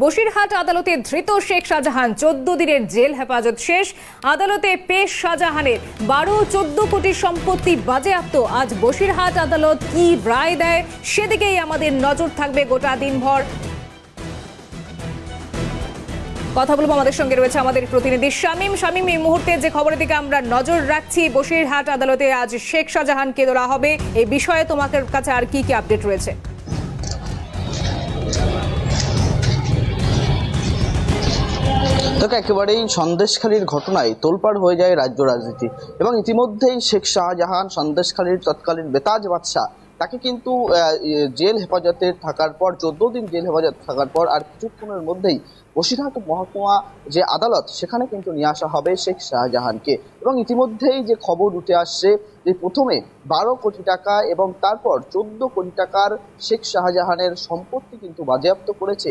বসিরহাট আদালতে ধৃত শেখ শাহজাহান 14 দিনের জেল হেফাজত শেষ। আদালতে পেশ শাহজাহানের 12-14 কোটি সম্পত্তি বাজেয়াপ্ত। আজ বসিরহাট আদালত কি রায় দেয় সেদিকেই আমাদের নজর থাকবে গোটা দিনভর। কথা বলবো, আমাদের সঙ্গে রয়েছে আমাদের প্রতিনিধি শামীম। এই মুহূর্তে যে খবরের দিকে আমরা নজর রাখছি, বসিরহাট আদালতে আজ শেখ শাহজাহানকে তোলা হবে, এই বিষয়ে তোমার কাছে আর কি আপডেট রয়েছে? দেখো, একেবারেই সন্দেশখালীর ঘটনায় তোলপাড় হয়ে যায় রাজ্য রাজনীতি এবং ইতিমধ্যেই শেখ শাহজাহান সন্দেশখালীর তৎকালীন বেতাজ বাদশাহ, তাকে কিন্তু জেল হেফাজতে থাকার পর 14 দিন জেল হেফাজতে থাকার পর আর কিছুক্ষণের মধ্যেই বসিরহাট মহকুমা যে আদালত সেখানে কিন্তু নিয়ে আসা হবে শেখ শাহজাহানকে। এবং ইতিমধ্যেই যে খবর উঠে আসছে যে প্রথমে 12 কোটি টাকা এবং তারপর 14 কোটি টাকার শেখ শাহজাহানের সম্পত্তি কিন্তু বাজেয়াপ্ত করেছে